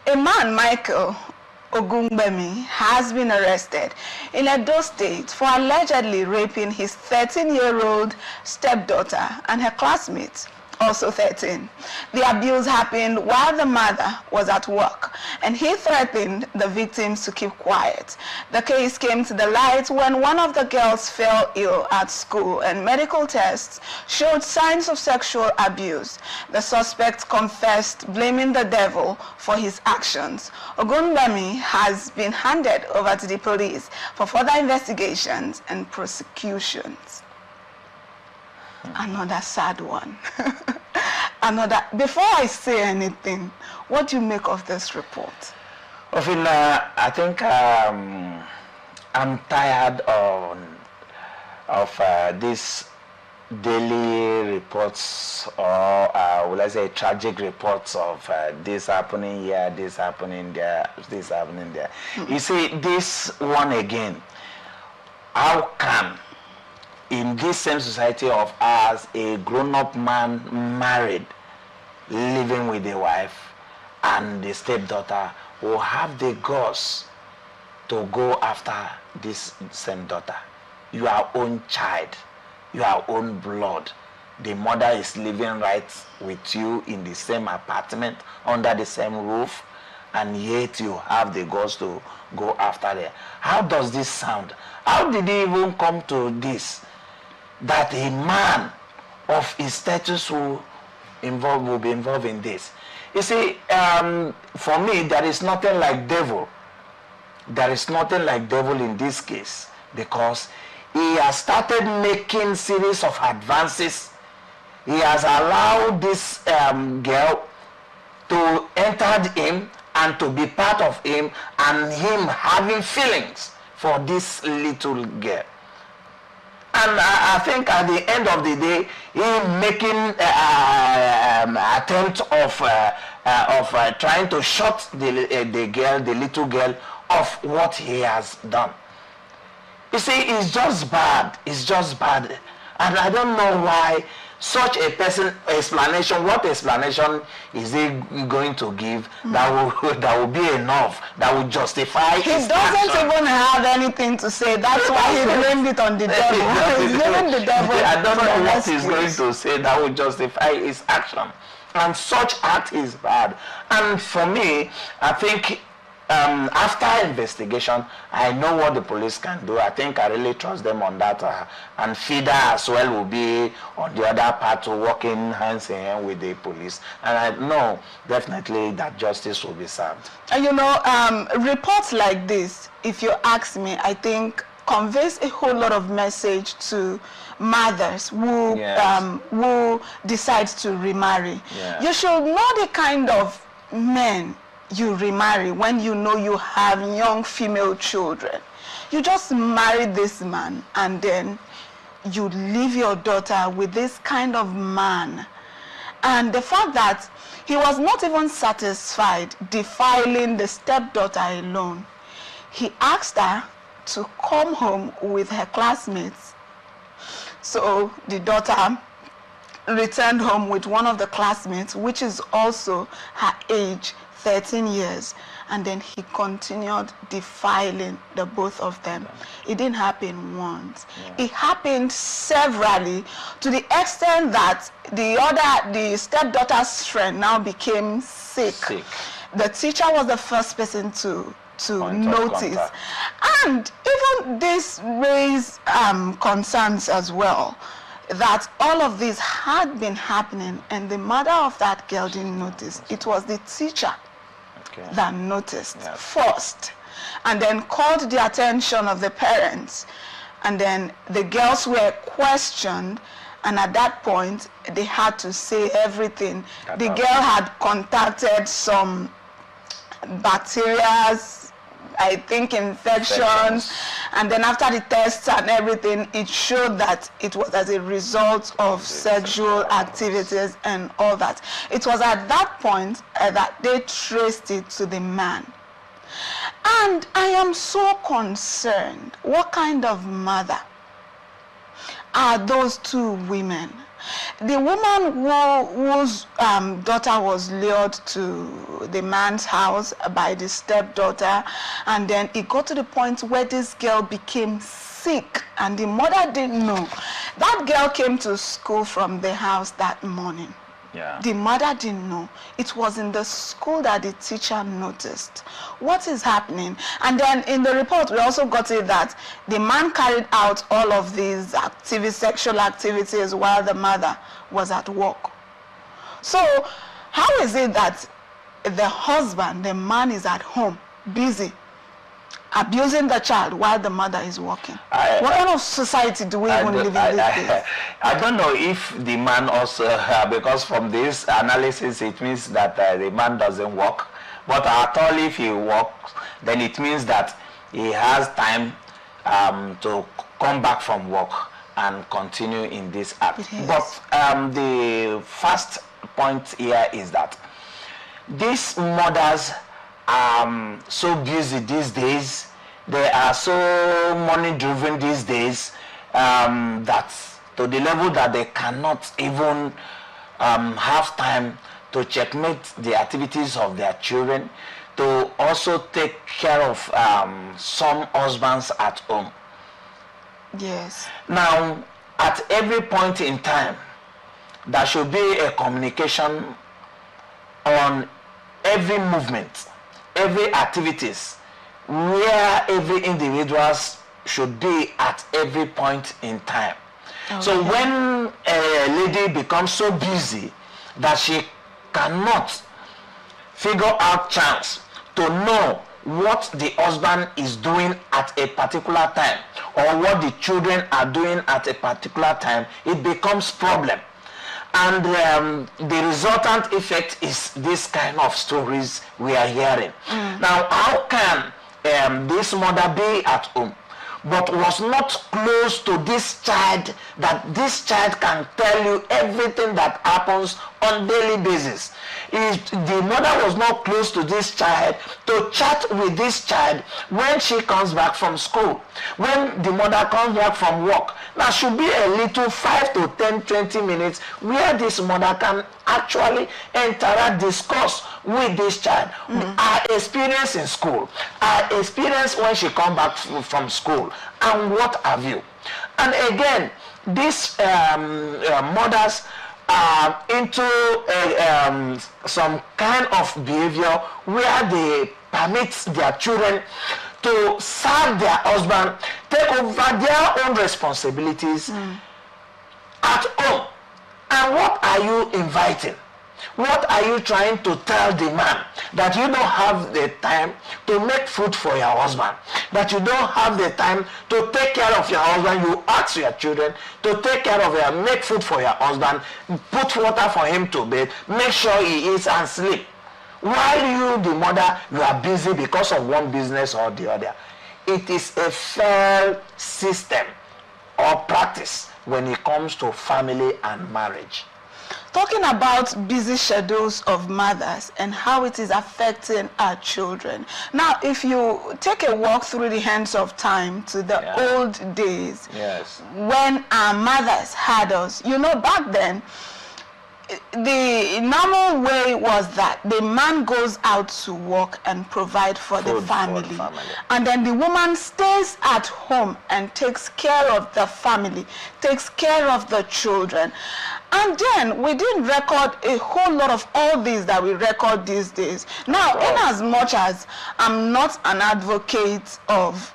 A man, Michael Ogungbemi, has been arrested in Edo State for allegedly raping his 13-year-old stepdaughter and her classmates, also 13. The abuse happened while the mother was at work, and he threatened the victims to keep quiet. The case came to the light when one of the girls fell ill at school, and medical tests showed signs of sexual abuse. The suspect confessed, blaming the devil for his actions. Ogungbemi has been handed over to the police for further investigations and prosecutions. Another sad one. Before I say anything, what do you make of this report? I think I'm tired of these daily reports, or will I say tragic reports of this happening here, this happening there, this happening there. You see, this one again, how can in this same society of ours, a grown-up man married, living with a wife and the stepdaughter, will have the guts to go after this same daughter? Your own child, your own blood. The mother is living right with you in the same apartment, under the same roof, and yet you have the guts to go after her. How does this sound? How did it even come to this? That a man of his status will be involved in this. You see, for me, there is nothing like devil. There is nothing like devil in this case, because he has started making series of advances. He has allowed this girl to enter him and to be part of him, and him having feelings for this little girl. And I think at the end of the day, he making attempt of trying to shut the little girl of what he has done. You see, it's just bad. It's just bad. And I don't know why such a person explanation. What explanation is he going to give that will be enough, that will justify his He doesn't action? even have anything to say. That's why he blamed it on the devil. He's blaming the devil. I don't know what excuse. he's going to say that will justify his action. And such act is bad. And for me, I think after investigation, I know what the police can do. I think I really trust them on that. And FIDA as well will be on the other part, working hands in hand with the police. And I know definitely that justice will be served. And you know, reports like this, if you ask me, I think conveys a whole lot of message to mothers who who decide to remarry. Yeah. You should know the kind of men you remarry when you know you have young female children. You just marry this man and then you leave your daughter with this kind of man. And the fact that he was not even satisfied defiling the stepdaughter alone, he asked her to come home with her classmates. So the daughter returned home with one of the classmates, which is also her age, 13 years, and then he continued defiling the both of them. It didn't happen once. It happened severally, to the extent that the stepdaughter's friend now became sick. The teacher was the first person to notice. And even this raised concerns as well, that all of this had been happening and the mother of that girl didn't notice. It was the teacher that noticed first, and then called the attention of the parents, and then the girls were questioned, and at that point they had to say everything. The girl had contacted some bacteria, I think infections, and then after the tests and everything, it showed that it was as a result of sexual activities and all that. It was at that point that they traced it to the man. And I am so concerned. What kind of mother are those two women The woman whose daughter was lured to the man's house by the stepdaughter, and then it got to the point where this girl became sick and the mother didn't know. That girl came to school from the house that morning. Yeah. The mother didn't know. It was in the school that the teacher noticed. What is happening? And then in the report, we also got it that the man carried out all of these sexual activities while the mother was at work. So how is it that the husband, the man, is at home, busy, abusing the child while the mother is working? What kind of society do we even live in these days? I don't know if the man also, because from this analysis it means that the man doesn't work. But at all, if he works, then it means that he has time to come back from work and continue in this act. But the first point here is that these mothers are so busy these days, they are so money driven these days, that to the level that they cannot even have time to checkmate the activities of their children, to also take care of some husbands at home. Yes. Now, at every point in time, there should be a communication on every movement, every activities, where every individuals should be at every point in time. Okay. So when a lady becomes so busy that she cannot figure out chance to know what the husband is doing at a particular time or what the children are doing at a particular time, it becomes problem. And the resultant effect is this kind of stories we are hearing. Now, how can this mother be at home but was not close to this child, that this child can tell you everything that happens on daily basis? If the mother was not close to this child to chat with this child when she comes back from school, when the mother comes back from work, there should be a little 5 to 10, 20 minutes where this mother can actually interact, discuss with this child. Her experience in school, her experience when she comes back from school, and what have you. And again, these mothers are into some kind of behavior where they permit their children to serve their husband, take over their own responsibilities at home. And what are you inviting? What are you trying to tell the man? That you don't have the time to make food for your husband, that you don't have the time to take care of your husband. You ask your children to take care of your, make food for your husband, put water for him to bathe, make sure he eats and sleep. While you, the mother, you are busy because of one business or the other. It is a fair system or practice when it comes to family and marriage. Talking about busy schedules of mothers and how it is affecting our children. Now, if you take a walk through the hands of time to the old days, when our mothers had us, you know, back then, the normal way was that the man goes out to work and provide for the family. And then the woman stays at home and takes care of the family, takes care of the children. And then we didn't record a whole lot of all these that we record these days. Now, in as much as I'm not an advocate of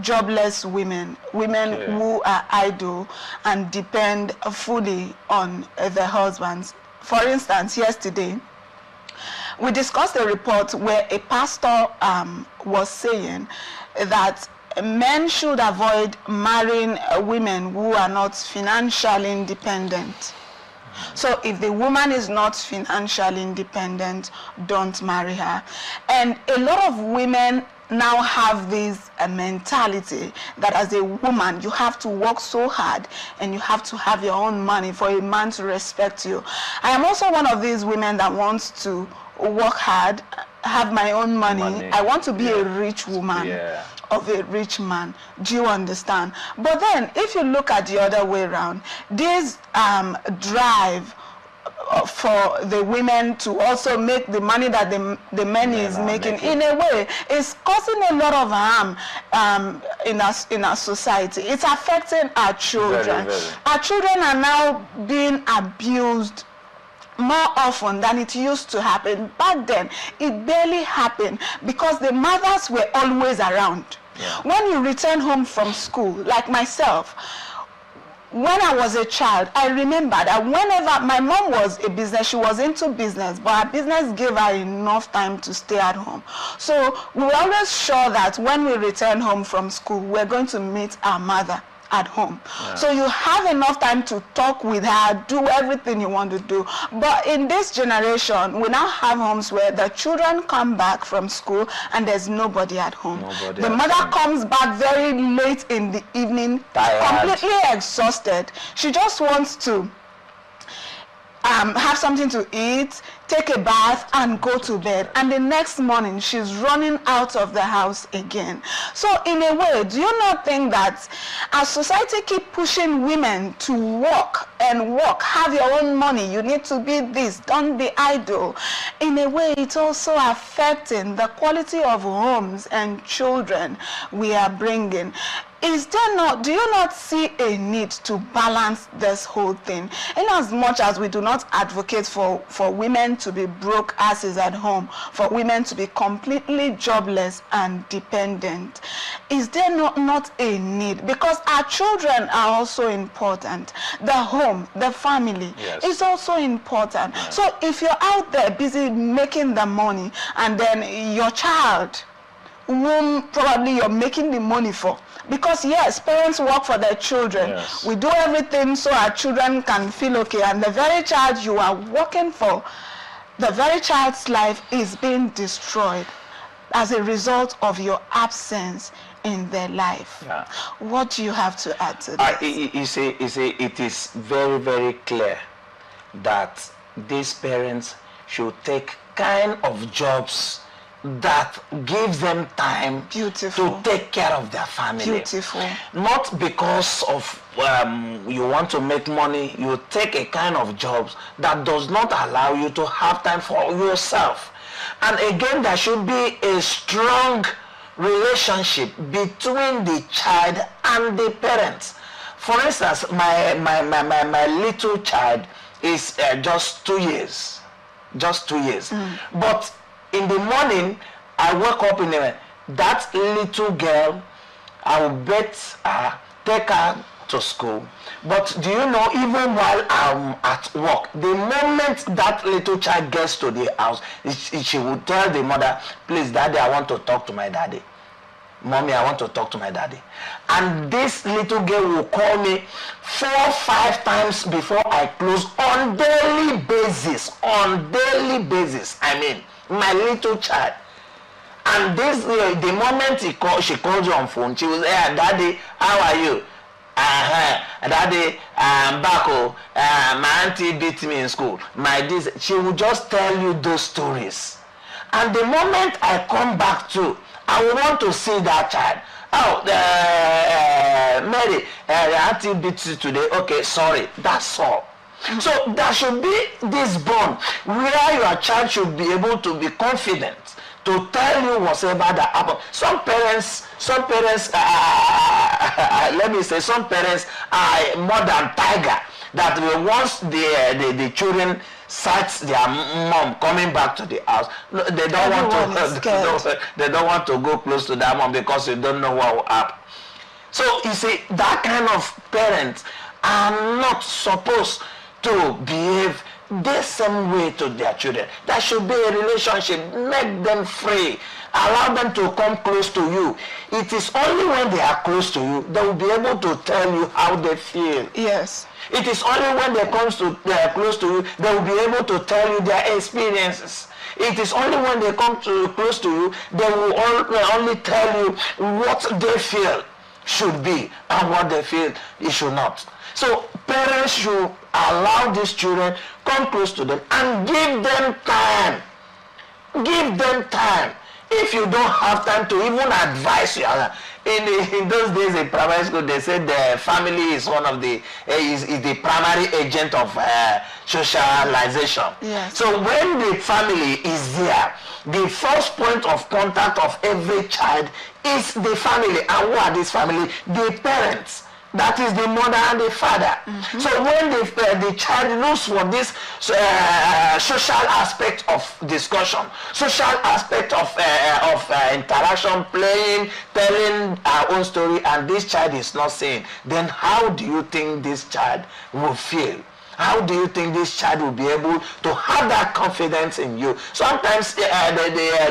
jobless women who are idle and depend fully on their husbands. For instance, yesterday, we discussed a report where a pastor was saying that men should avoid marrying women who are not financially independent. So if the woman is not financially independent, don't marry her. And a lot of women now have this mentality that as a woman you have to work so hard and you have to have your own money for a man to respect you. I am also one of these women that wants to work hard, have my own money. I want to be a rich woman. of a rich man. Do you understand? But then, if you look at the other way around, this drive for the women to also make the money that the men is making, in a way, is causing a lot of harm in our society. It's affecting our children. Very, very. Our children are now being abused more often than it used to happen. Back then, it barely happened because the mothers were always around. Yeah. When you return home from school, like myself, when I was a child, I remember that whenever my mom was a business, she was into business, but her business gave her enough time to stay at home. So we were always sure that when we return home from school, we're going to meet our mother at home. Yeah. So you have enough time to talk with her, do everything you want to do. But in this generation, we now have homes where the children come back from school and there's nobody at home. The mother comes back very late in the evening, completely exhausted. She just wants to have something to eat, take a bath, and go to bed. And the next morning, she's running out of the house again. So in a way, do you not think that as society keep pushing women to work and work, have your own money, you need to be this, don't be idle. In a way, it's also affecting the quality of homes and children we are bringing. Is there not, do you not see a need to balance this whole thing? In as much as we do not advocate for women to be broke asses at home, for women to be completely jobless and dependent, is there not a need? Because our children are also important. The home, the family is also important. Yeah. So if you're out there busy making the money and then your child, whom probably you're making the money for, because yes, parents work for their children. Yes. We do everything so our children can feel okay, and the very child you are working for, the very child's life is being destroyed as a result of your absence in their life. Yeah. What do you have to add to that? You see, it is very, very clear that these parents should take kind of jobs that gives them time to take care of their family. Beautiful. Not because of you want to make money, you take a kind of jobs that does not allow you to have time for yourself. And again, there should be a strong relationship between the child and the parents. For instance, my little child is just 2 years. Just 2 years. But in the morning, I wake up in the that little girl, I will take her to school. But do you know, even while I'm at work, the moment that little child gets to the house, she will tell the mother, please, daddy, I want to talk to my daddy. Mommy, I want to talk to my daddy. And this little girl will call me 4 or 5 times before I close on daily basis. On daily basis, I mean. My little child. And this the moment she calls you on phone, she will say, hey, daddy, how are you? Daddy, I'm back. My auntie beat me in school. She will just tell you those stories. And the moment I come back to, I will want to see that child. Oh, Mary, the auntie beat you today. Okay, sorry. That's all. So there should be this bond where your child should be able to be confident to tell you whatever that happened. Some parents, let me say, some parents are more than tiger. That once the children sight their mom coming back to the house, they don't want to go close to their mom because they don't know what will happen. So you see, that kind of parents are not supposed to behave the same way to their children. There should be a relationship. Make them free. Allow them to come close to you. It is only when they are close to you, they will be able to tell you how they feel. Yes. It is only when they are close to you, they will be able to tell you their experiences. It is only when they come close to you, they will only tell you what they feel should be and what they feel it should not. So parents should allow these children, come close to them and give them time. Give them time. If you don't have time to even advise your, in those days in primary school, they said the family is one of the is the primary agent of socialization. Yes. So when the family is there, the first point of contact of every child is the family. And who are this family? The parents. That is the mother and the father. Mm-hmm. So when the child looks for this social aspect of discussion, social aspect of interaction, playing, telling our own story, and this child is not saying, then how do you think this child will feel? How do you think this child will be able to have that confidence in you? Sometimes they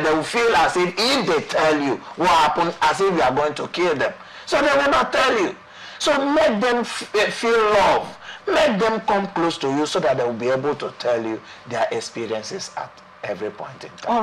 will feel as if they tell you what happened, as if you are going to kill them. So they will not tell you. So make them feel love. Make them come close to you so that they will be able to tell you their experiences at every point in time.